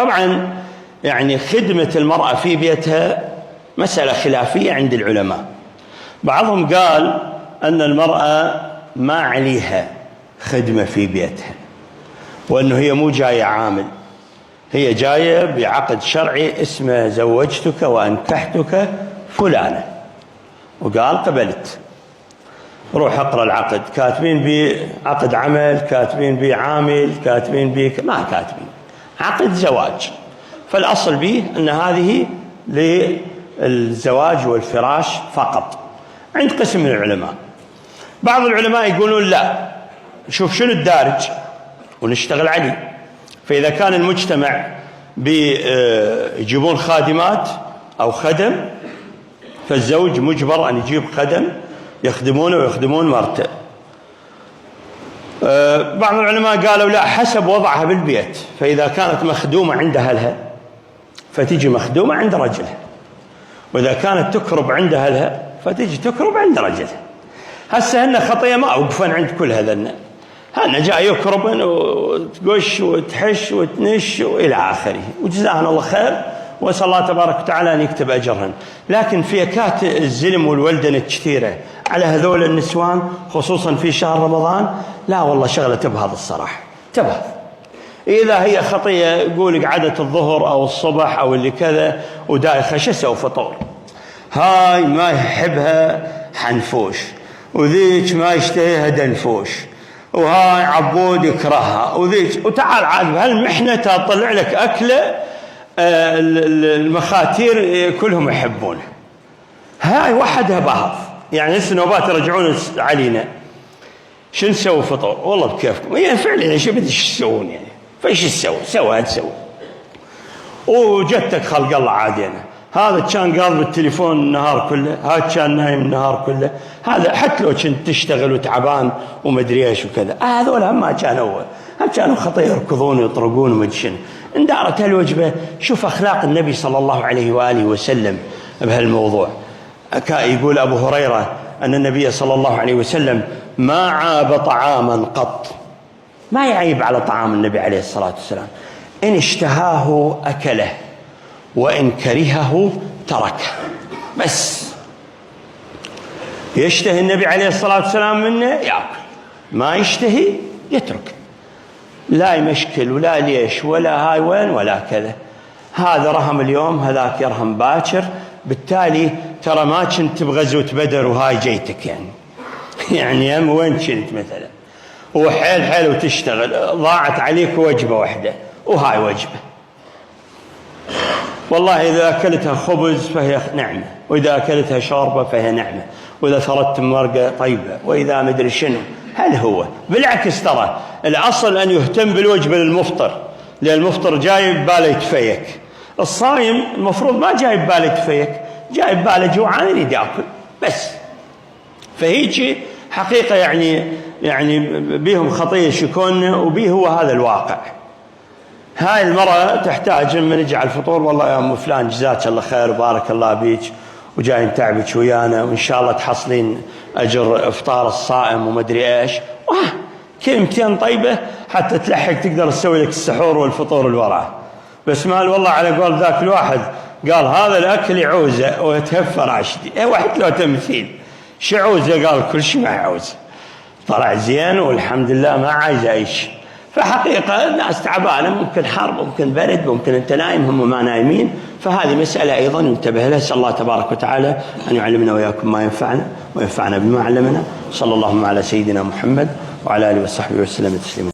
طبعا يعني خدمة المرأة في بيتها مسألة خلافية عند العلماء. بعضهم قال أن المرأة ما عليها خدمة في بيتها، وأنه هي مو جاية عامل، هي جاية بعقد شرعي اسمه زوجتك وأنكحتك فلانة، وقال قبلت. روح اقرأ العقد، كاتبين بيه عقد عمل، كاتبين بيه عامل، كاتبين بيه ما كاتبين، عقد زواج. فالأصل به أن هذه للزواج والفراش فقط عند قسم من العلماء. بعض العلماء يقولون لا، شوف شنو الدارج ونشتغل عليه. فإذا كان المجتمع بيجيبون خادمات أو خدم، فالزوج مجبر أن يجيب خدم يخدمونه ويخدمون مرته. بعض العلماء قالوا لا، حسب وضعها بالبيت، فإذا كانت مخدومة عند أهلها فتجي مخدومة عند رجلها، وإذا كانت تكرب عند أهلها فتجي تكرب عند رجلها. هسه هن خطية ما وقفن عند كل هذا، هن جاي يكربن وتقش وتحش وتنش وإلى آخره، وجزاهن الله خير، وأسأل الله تبارك وتعالى أن يكتب أجرهن. لكن فيكات الزلم والولدن الكثيرة على هذول النسوان خصوصا في شهر رمضان، لا والله شغلة تبهض الصراحة، تبهض. إذا هي خطية يقول قعدت الظهر أو الصبح أو اللي كذا ودايخة، شو سوى فطور؟ هاي ما يحبها حنفوش، وذيك ما يشتهيها دنفوش، وهاي عبود يكرهها، وذيك وتعال عاد بهالمحنة تطلع لك أكلة المخاتير كلهم يحبونه. هاي وحدها بهض. يعني هسه نوبات يرجعون علينا، شو نسوي فطور؟ والله بكيفكم. يعني فعلا يعني شو بدي تسوون يعني؟ فايش تسوي؟ سوى تسوي. وجتك خلق الله عادينا، هذا كان قاض بالتليفون النهار كله، هذا كان نايم النهار كله، هذا حتى لو كنت تشتغل وتعبان ومدري ايش وكذا، هذول هم ما كانوا كانوا خطيه يركضون ويطرقون ومدري شنو. اندارت هالوجبه. شوف اخلاق النبي صلى الله عليه واله وسلم بهالموضوع. يقول ابو هريره ان النبي صلى الله عليه وسلم ما عاب طعاما قط، ما يعيب على طعام النبي عليه الصلاه والسلام، ان اشتهاه اكله وإن كرهه تركه. بس يشتهي النبي عليه الصلاة والسلام منه يأكل، ما يشتهي يترك، لا يمشكل ولا ليش ولا هاي وين ولا كذا. هذا رهم اليوم هذاك يرهم باكر، بالتالي ترى ما كنت بغزوة بدر وهاي جيتك يعني هم وين كنت مثلا، وحيل حيل وتشتغل، ضاعت عليك وجبة واحدة وهاي وجبة. والله إذا أكلتها خبز فهي نعمة، وإذا أكلتها شوربة فهي نعمة، وإذا ثرت مرقة طيبة، وإذا مدري شنو. هل هو بالعكس ترى الأصل أن يهتم بالوجبة للمفطر، لأن المفطر جاي بباله يتفيك، الصايم المفروض ما جاي بباله يتفيك، جاي بباله جوعان يريد يأكل بس. فهيجي حقيقة يعني بيهم خطية شكون، وبيه هو هذا الواقع. هاي المرأة تحتاج لما نجي على الفطور، والله يا أم فلان جزاك الله خير وبارك الله بيك وجاي نتعبك ويانا، وإن شاء الله تحصلين أجر إفطار الصائم ومدري إيش، كلمتين طيبة حتى تلحق تقدر تسوي لك السحور والفطور اللي وراه. بس مال والله على قول ذاك الواحد قال هذا الأكل يعوزه ويتهفى راشدي. واحد له تمثيل شعوزه، قال كل شيء ما يعوزه، طلع زين والحمد لله ما عايز أي شيء. فحقيقة الناس تعبانة، ممكن حرب ممكن برد ممكن أنت نايم هم ما نايمين، فهذه مسألة أيضا ينتبه لها. أسأل الله تبارك وتعالى أن يعلمنا وإياكم ما ينفعنا وينفعنا بما علمنا. صلى الله على سيدنا محمد وعلى آله وصحبه وسلم تسليما.